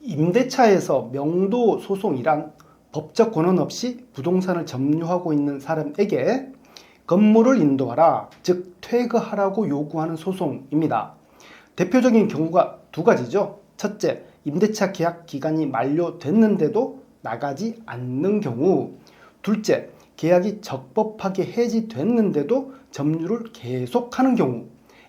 임대차에서 명도 소송이란 법적 권한 없이 부동산을 점유하고 있는 사람에게 건물을 인도하라, 즉 퇴거하라고 요구하는 소송입니다. 대표적인 경우가 두 가지죠. 첫째, 임대차 계약 기간이 만료됐는데도 나가지 않는 경우. 둘째, 계약이 적법하게 해지됐는데도 점유를 계속하는 경우.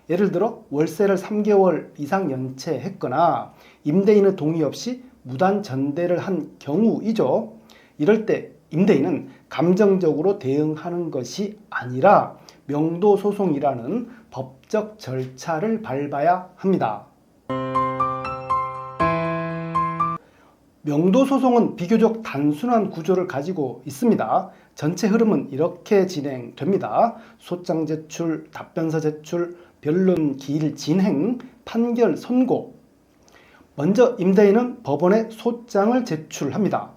예를 들어 월세를 3개월 이상 연체했거나 임대인의 동의 없이 무단 전대를 한 경우이죠. 이럴 때 임대인은 감정적으로 대응하는 것이 아니라 명도소송이라는 법적 절차를 밟아야 합니다. 명도소송은 비교적 단순한 구조를 가지고 있습니다. 전체 흐름은 이렇게 진행됩니다. 소장 제출, 답변서 제출, 변론 기일 진행, 판결 선고. 먼저 임대인은 법원에 소장을 제출합니다.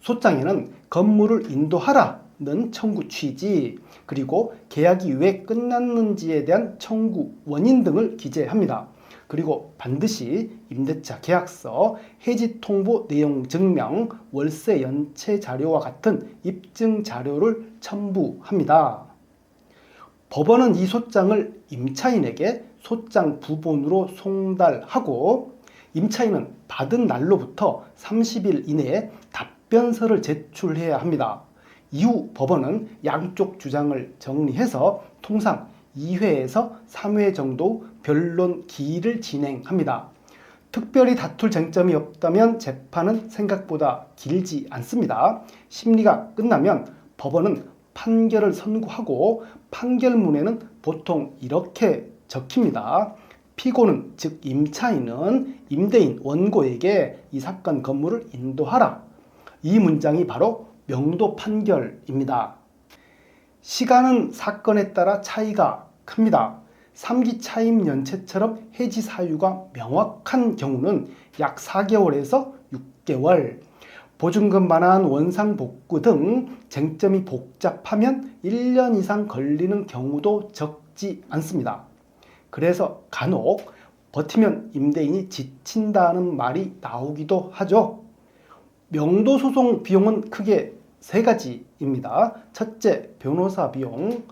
소장에는 건물을 인도하라는 청구 취지, 그리고 계약이 왜 끝났는지에 대한 청구 원인 등을 기재합니다. 그리고 반드시 임대차 계약서, 해지 통보 내용 증명, 월세 연체 자료와 같은 입증 자료를 첨부합니다. 법원은 이 소장을 임차인에게 소장 부본으로 송달하고 임차인은 받은 날로부터 30일 이내에 답변서를 제출해야 합니다. 이후 법원은 양쪽 주장을 정리해서 통상 2회에서 3회 정도 변론 기일을 진행합니다. 특별히 다툴 쟁점이 없다면 재판은 생각보다 길지 않습니다. 심리가 끝나면 법원은 판결을 선고하고 판결문에는 보통 이렇게 적힙니다. 피고는 즉 임차인은 임대인 원고에게 이 사건 건물을 인도하라. 이 문장이 바로 명도 판결입니다. 시간은 사건에 따라 차이가 큽니다. 3기 차임 연체처럼 해지 사유가 명확한 경우는 약 4개월에서 6개월, 보증금 반환, 원상 복구 등 쟁점이 복잡하면 1년 이상 걸리는 경우도 적지 않습니다. 그래서 간혹 버티면 임대인이 지친다는 말이 나오기도 하죠. 명도소송 비용은 크게 세 가지입니다. 첫째, 변호사 비용.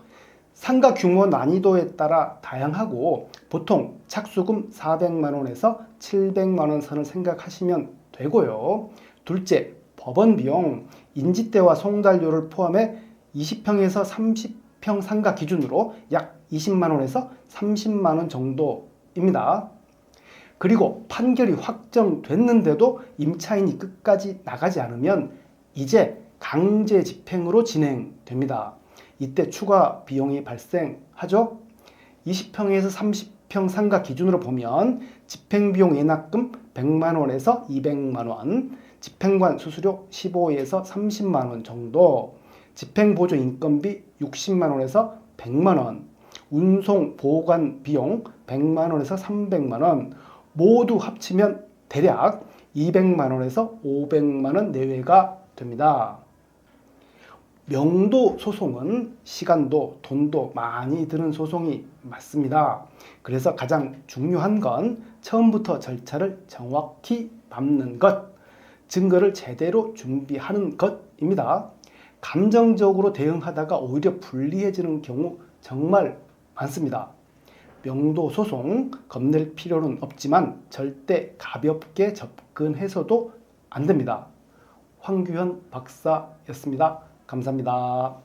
상가 규모 난이도에 따라 다양하고 보통 착수금 400만 원에서 700만 원 선을 생각하시면 되고요. 둘째, 법원 비용. 인지대와 송달료를 포함해 20평에서 30평 상가 기준으로 약 20만 원에서 30만 원 정도입니다. 그리고 판결이 확정됐는데도 임차인이 끝까지 나가지 않으면 이제 강제 집행으로 진행됩니다. 이때 추가 비용이 발생하죠. 20평에서 30평 상가 기준으로 보면 집행비용 예납금 100만 원에서 200만 원, 집행관 수수료 15에서 30만 원 정도, 집행보조 인건비 60만 원에서 100만 원, 운송 보관 비용 100만 원에서 300만 원, 모두 합치면 대략 200만 원에서 500만 원 내외가 됩니다. 명도 소송은 시간도 돈도 많이 드는 소송이 맞습니다. 그래서 가장 중요한 건 처음부터 절차를 정확히 밟는 것, 증거를 제대로 준비하는 것입니다. 감정적으로 대응하다가 오히려 불리해지는 경우 정말 많습니다. 명도 소송 겁낼 필요는 없지만 절대 가볍게 접근해서도 안 됩니다. 황규현 박사였습니다. 감사합니다.